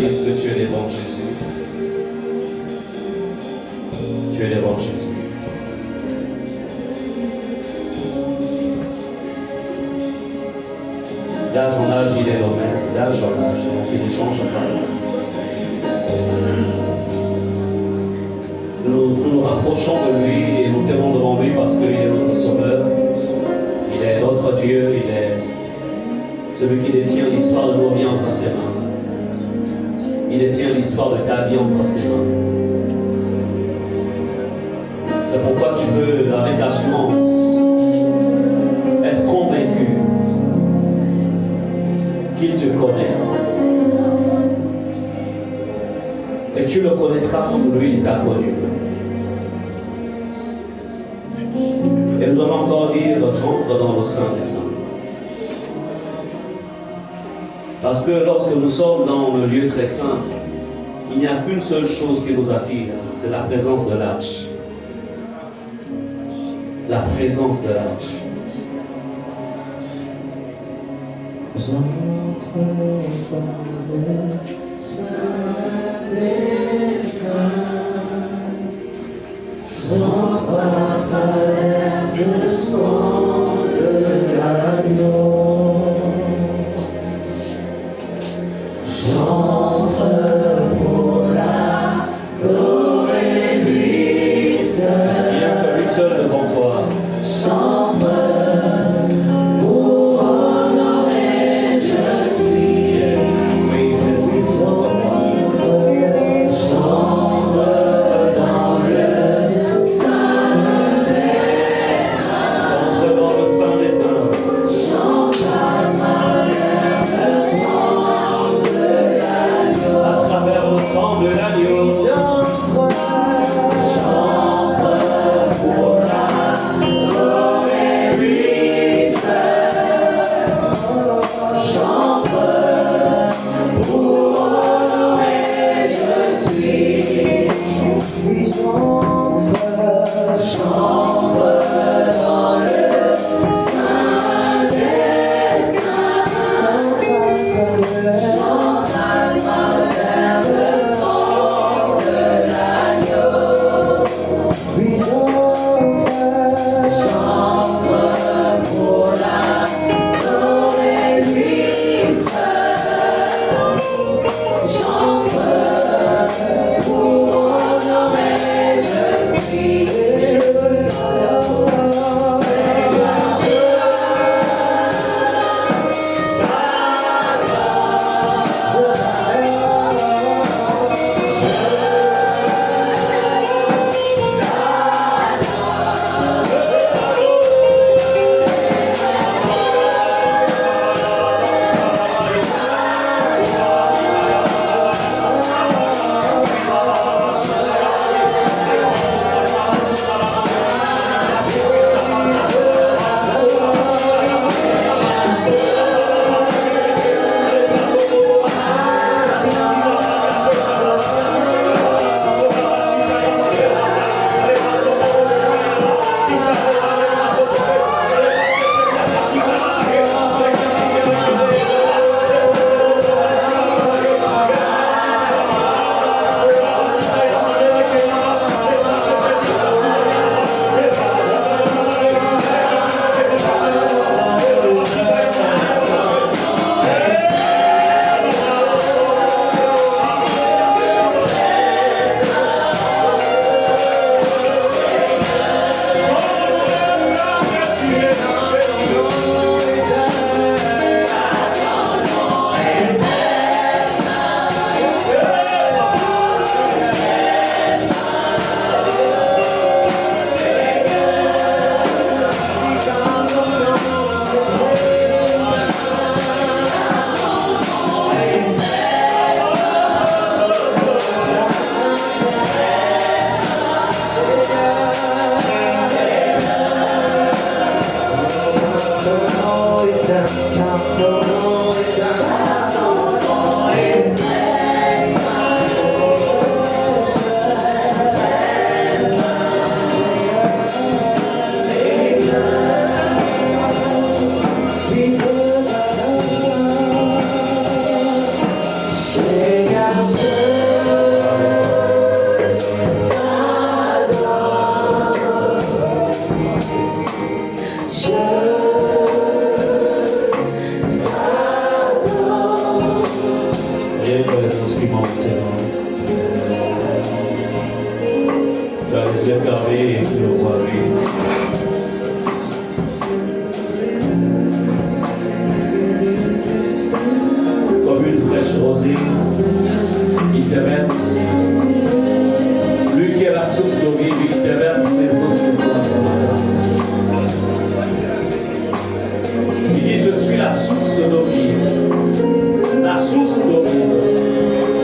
réalise que tu es le bon Jésus. Tu es le bon Jésus. D'âge en âge, il est le même. D'âge en âge, donc il ne change pas. Nous nous rapprochons de lui et nous t'aimons devant lui parce qu'il est notre Sauveur. Il est notre Dieu, il est celui qui détient l'histoire de nos vies entre ses mains. Il détient l'histoire de ta vie entre ses mains. C'est pourquoi tu peux, avec assurance, être convaincu qu'il te connaît. Et tu le connaîtras comme lui, il t'a connu. Et nous allons encore lire rentre dans le sein des saints. Parce que lorsque nous sommes dans le lieu très saint, il n'y a qu'une seule chose qui nous attire, c'est la présence de l'arche. La présence de l'arche. Le sang de l'agneau, chante pour l'adorer lui seul. Il n'y a que lui seul devant toi. Chante pour honorer je suis. Oui, Jésus, sauve moi. Chante dans le sein des saints. Entre dans le sein des saints. Chante à travers le sang de l'agneau. À travers comme une flèche rosée. Il te verse. Lui qui est la source d'eau vive, il te verse ses eaux sur toi ce matin. Il dit, je suis la source d'eau vive. La source d'eau vive.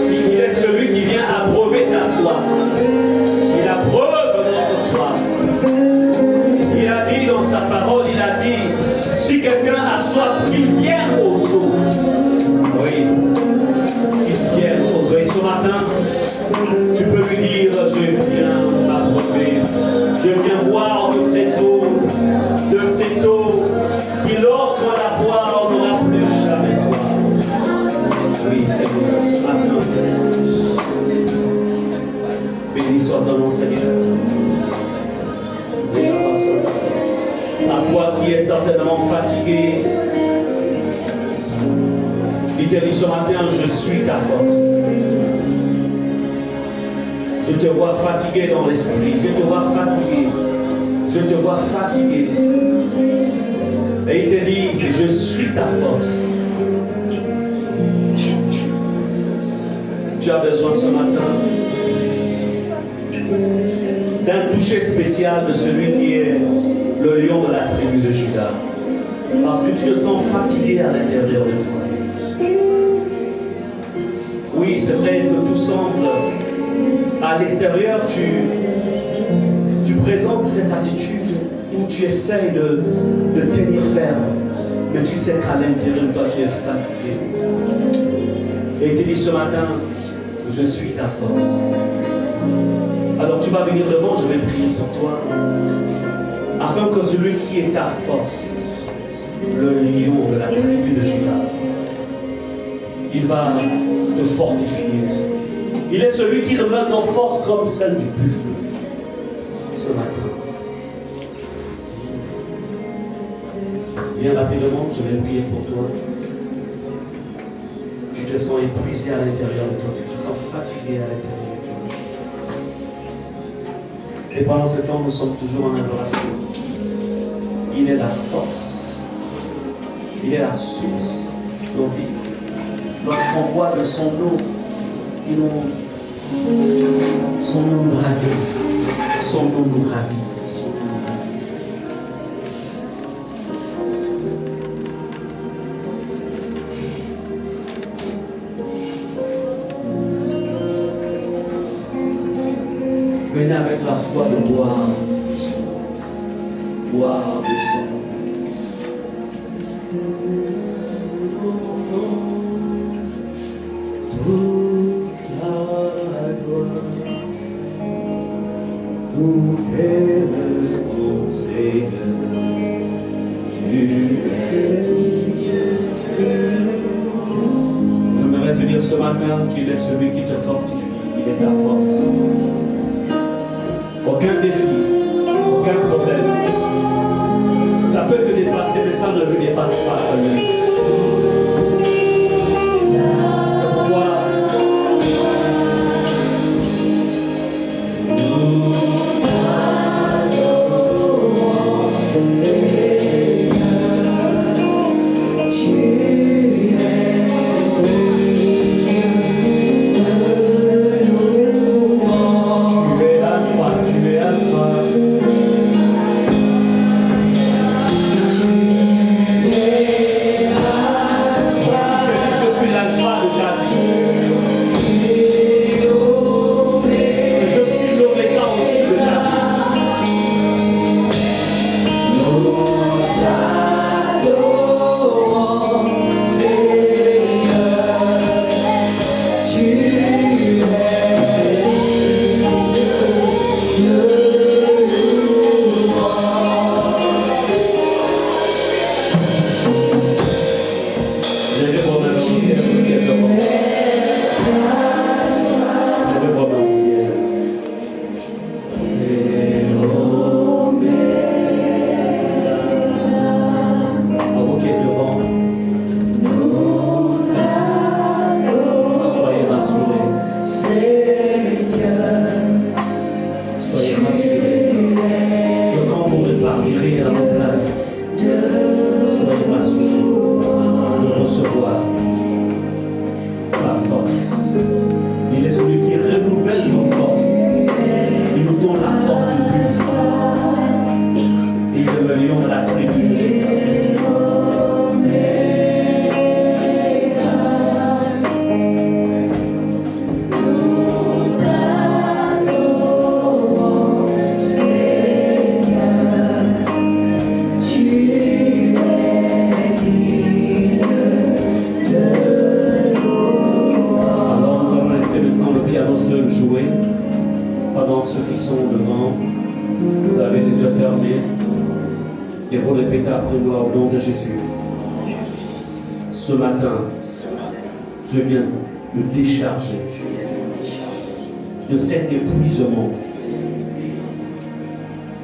Il est celui qui vient abreuver ta soif. Il abreuve notre soif. Il a dit dans sa parole, il a dit, si quelqu'un a soif, qu'il vienne aux eaux. Oui, qu'il vienne aux eaux. Et ce matin, tu peux lui dire, je viens m'abreuver. Je viens boire de cette eau, qui lorsqu'on la boit, on n'aura plus jamais soif. Oui, Seigneur, ce matin, béni soit ton nom, Seigneur. À toi qui es certainement fatigué, il te dit ce matin, je suis ta force. Je te vois fatigué dans l'esprit, je te vois fatigué, je te vois fatigué. Et il te dit, je suis ta force. Tu as besoin ce matin d'un toucher spécial de celui qui est le lion de la tribu de Juda. Parce que tu te sens fatigué à l'intérieur de toi. Oui, c'est vrai que tout semble à l'extérieur, tu présentes cette attitude où tu essaies de tenir ferme, mais tu sais qu'à l'intérieur de toi, tu es fatigué. Et il te dit ce matin, je suis ta force. Alors tu vas venir devant, je vais prier pour toi, afin que celui qui est ta force, le lion de la tribu de Juda, il va te fortifier. Il est celui qui redonne nos forces comme celle du buffle ce matin. Viens rapidement, je vais prier pour toi. Tu te sens épuisé à l'intérieur de toi, tu te sens fatigué à l'intérieur de toi. Et pendant ce temps, nous sommes toujours en adoration. Il est la force, il est la source de nos vies. Lorsqu'on boit de son eau, son eau nous ravit, son eau nous ravit. Venez avec la foi de boire de son eau. Toute la gloire nous est au Seigneur. Tu es Dieu. J'aimerais te dire ce matin qu'il est celui qui te fortifie, il est ta force. Aucun défi, aucun problème. Ça peut te dépasser, mais ça ne le dépasse pas. C'est pourquoi sont devant, vous avez les yeux fermés et vous répétez après moi au nom de Jésus. Ce matin, je viens me décharger de cet épuisement,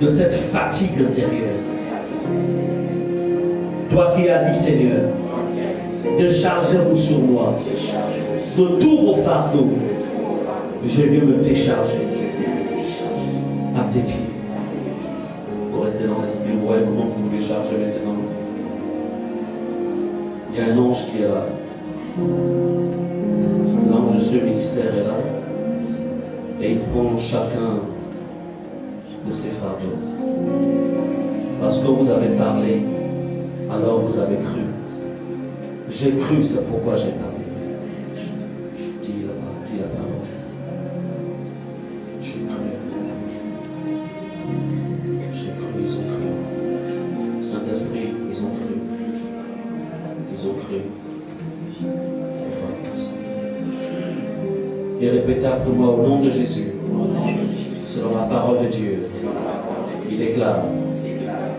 de cette fatigue intérieure. Toi qui as dit, Seigneur, déchargez-vous sur moi de tous vos fardeaux. Je viens me décharger à tes pieds. Vous restez dans l'esprit, vous voyez comment vous vous déchargez maintenant. Il y a un ange qui est là. L'ange de ce ministère est là. Et il prend chacun de ses fardeaux. Parce que vous avez parlé, alors vous avez cru. J'ai cru, c'est pourquoi j'ai parlé. Dis la parole. J'ai cru. J'ai cru, ils ont cru. Saint-Esprit, ils ont cru. Ils ont cru. Et répétez après moi au nom de Jésus, selon la parole de Dieu, il déclare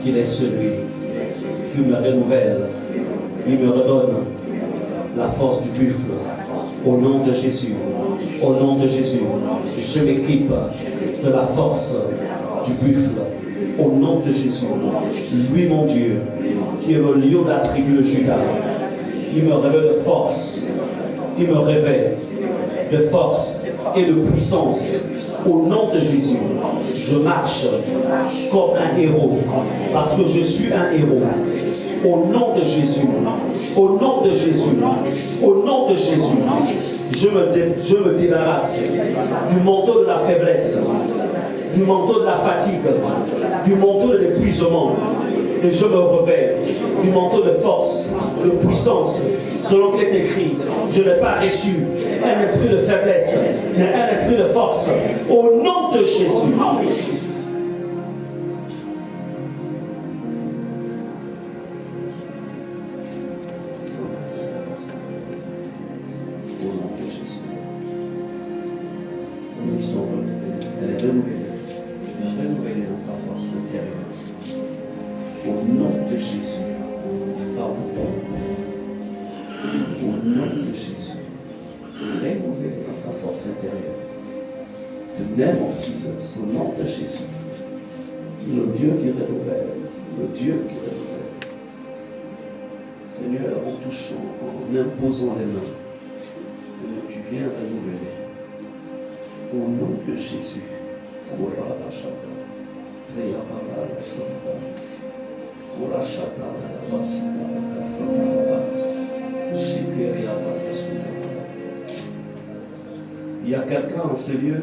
qu'il est celui qui me renouvelle, il me redonne la force du buffle. Au nom de Jésus, au nom de Jésus, je m'équipe de la force du buffle. Au nom de Jésus, lui mon Dieu, qui est le lion de la tribu de Juda, il me révèle de force, il me révèle de force et de puissance. Au nom de Jésus, je marche comme un héros, parce que je suis un héros. Au nom de Jésus, au nom de Jésus, au nom de Jésus, je me débarrasse du manteau de la faiblesse, du manteau de la fatigue, du manteau de l'épuisement. Et je me revêt du manteau de force, de puissance, selon qu'il est écrit. Je n'ai pas reçu un esprit de faiblesse, mais un esprit de force. Au nom de Jésus. Au nom de Jésus. Elle est renouvelée dans sa force intérieure. Au nom de Jésus, pardon. Au nom de Jésus, rénové dans sa force intérieure. The name of Jesus, au nom de Jésus, le Dieu qui renouvelle, le Dieu qui renouvelle. Seigneur, en touchant, en imposant les mains, Seigneur, tu viens renouveler. Au nom de Jésus, il y a quelqu'un en ce lieu,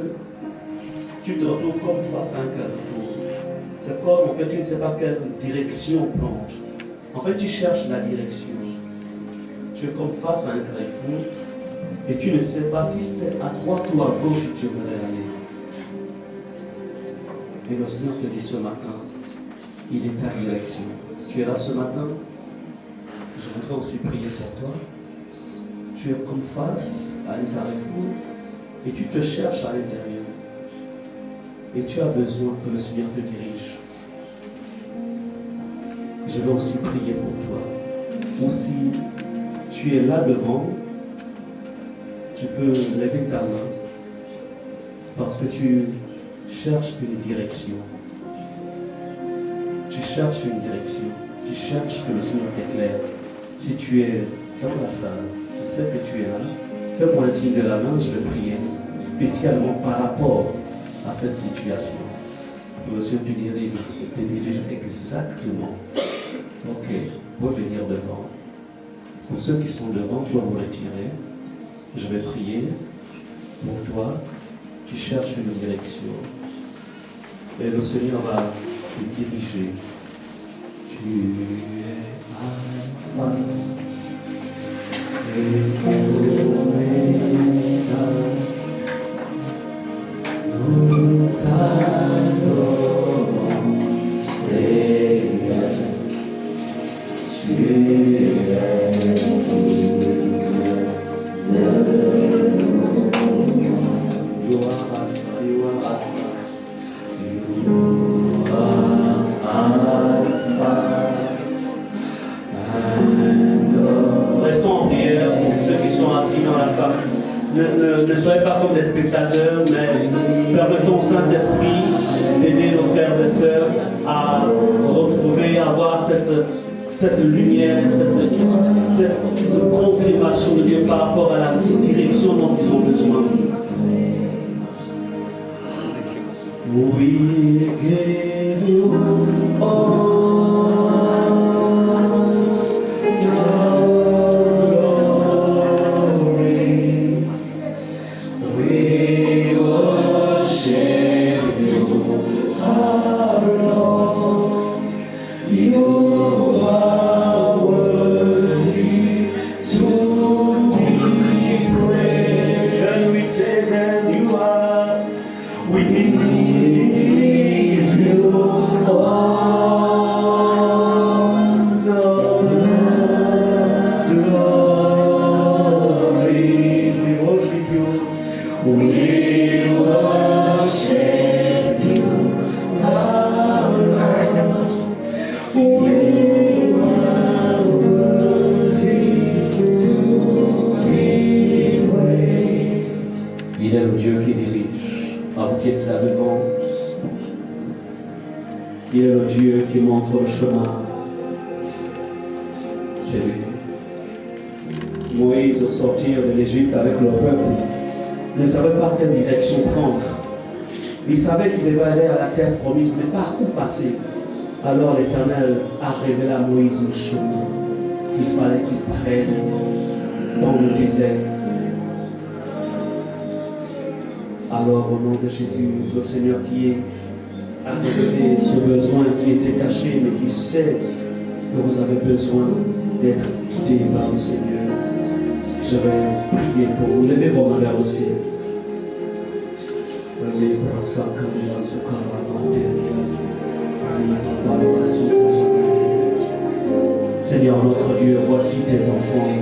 tu te retrouves comme face à un carrefour. C'est comme, en fait, tu ne sais pas quelle direction prendre. En fait, tu cherches la direction. Tu es comme face à un carrefour et tu ne sais pas si c'est à droite ou à gauche que tu aimerais aller. Et le Seigneur te dit ce matin, il est ta direction. Tu es là ce matin, je voudrais aussi prier pour toi. Tu es comme face à un carrefour et tu te cherches à l'intérieur. Et tu as besoin que le Seigneur te dirige. Je vais aussi prier pour toi. Ou si tu es là devant, tu peux lever ta main parce que tu cherches une direction. Tu cherches une direction. Tu cherches que le Seigneur t'éclaire. Si tu es dans la salle, je sais que tu es là, fais-moi un signe de la main, je vais prier spécialement par rapport à cette situation. Le Seigneur te dirige exactement. Ok, vous pouvez venir devant. Pour ceux qui sont devant, vous pouvez vous retirer. Je vais prier pour toi qui cherches une direction. Et le Seigneur va te diriger. Tu es Alpha et Omega. Nous t'adorons, Seigneur. Tu es digne de nous. You are Alpha. ça. Ne soyez pas comme des spectateurs, mais permettons au Saint-Esprit d'aider nos frères et sœurs à retrouver, à avoir cette lumière, cette confirmation de Dieu par rapport à la direction dont ils ont besoin. We give you all glory. We worship you, our Lord. You are worthy to be praised. And we say that you are. We give you all glory. We worship you. We worship you, our Lord. We are worthy to be praised. Il est le Dieu qui dirige. À vous qui êtes là devant, il est le Dieu qui montre le chemin. C'est lui. Moïse, au sortir de l'Égypte avec le peuple, ne savait pas quelle direction prendre. Il savait qu'il devait aller à la terre promise, mais pas où passer. Alors l'Éternel a révélé à Moïse le chemin qu'il fallait qu'il prenne dans le désert. Alors au nom de Jésus, le Seigneur qui a révélé ce besoin qui était caché, mais qui sait que vous avez besoin d'être guidé par le Seigneur, je vais prier pour vous. Levez vos mains vers le ciel. Seigneur notre Dieu, voici tes enfants.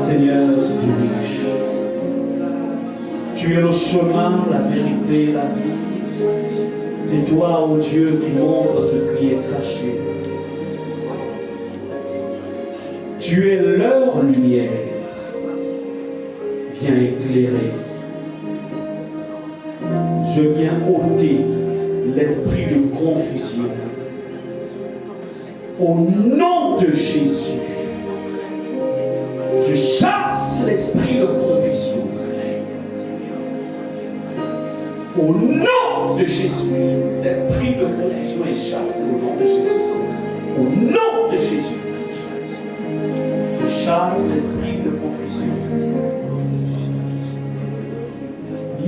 Seigneur, dirige. Tu es le chemin, la vérité, la vie. C'est toi, ô Dieu, qui montre ce qui est caché. Tu es leur lumière. Viens éclairer. Je viens ôter l'esprit de confusion. Au nom de Jésus, je chasse l'esprit de confusion. Au nom de Jésus, l'esprit de confusion est chassé au nom de Jésus. Au nom de Jésus, je chasse l'esprit de confusion.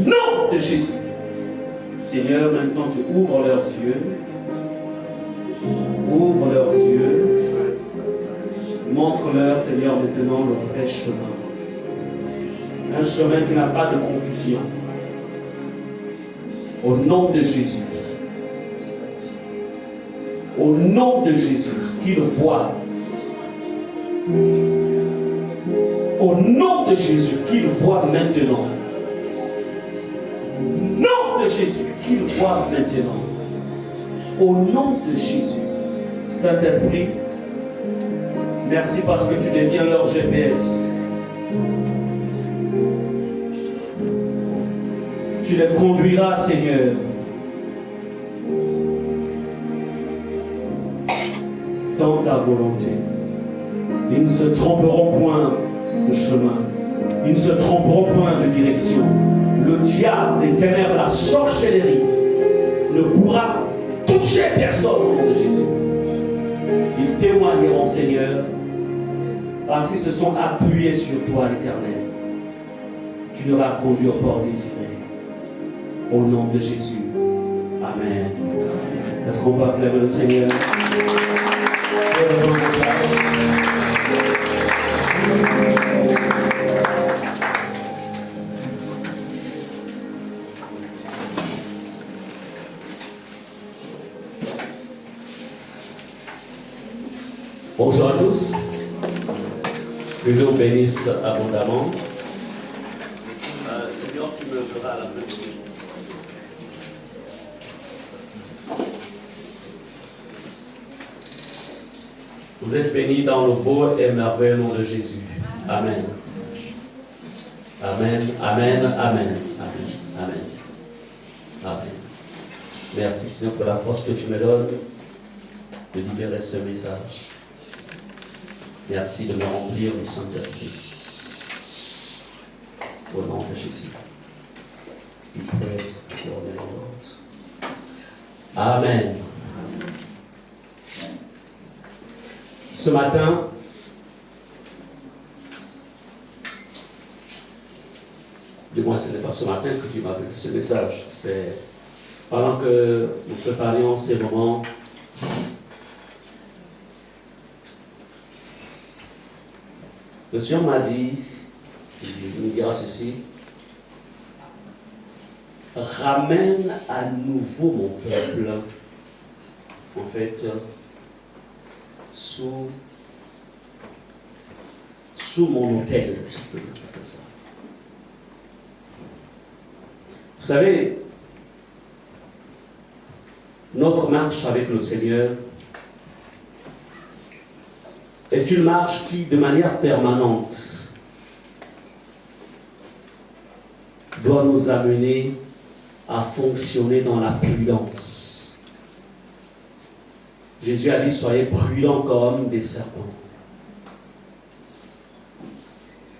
Nom de Jésus. Seigneur, maintenant tu ouvres leurs yeux. Ouvre leurs yeux. Montre-leur, Seigneur, maintenant le vrai chemin. Un chemin qui n'a pas de confusion. Au nom de Jésus. Au nom de Jésus, qu'ils voient. Au nom de Jésus, qu'ils voient maintenant. Au nom de Jésus, qu'ils voient maintenant. Au nom de Jésus. Saint-Esprit, merci parce que tu deviens leur GPS. Tu les conduiras, Seigneur, dans ta volonté. Ils ne se tromperont point de chemin. Ils ne se tromperont point de direction. Le diable, les ténèbres, la sorcellerie ne pourra toucher personne au nom de Jésus. Ils témoigneront, Seigneur, parce qu'ils se sont appuyés sur toi, l'Éternel. Tu leur as conduit au port désiré. Au nom de Jésus. Amen. Est-ce qu'on peut acclamer le Seigneur? Bonjour à tous. Que Dieu bénisse abondamment. Seigneur, tu me le feras à la fin du culte. Vous êtes bénis dans le beau et merveilleux nom de Jésus. Amen. Amen, amen, amen, amen, amen, amen. Merci Seigneur pour la force que tu me donnes de libérer ce message. Merci de me remplir du Saint-Esprit. Au nom de Jésus. We praise your name, Lord. Amen. Ce matin, du moins ce n'est pas ce matin que tu m'as donné ce message, c'est pendant que nous préparions ces moments, le Seigneur m'a dit, il me dira ceci, ramène à nouveau mon peuple, en fait, sous mon autel, si je peux dire ça comme ça. Vous savez, notre marche avec le Seigneur est une marche qui, de manière permanente, doit nous amener à fonctionner dans la prudence. Jésus a dit, soyez prudents comme des serpents.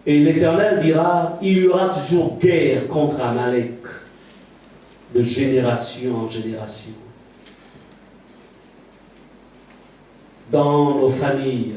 Et l'Éternel dira, il y aura toujours guerre contre Amalek, de génération en génération. Dans nos familles,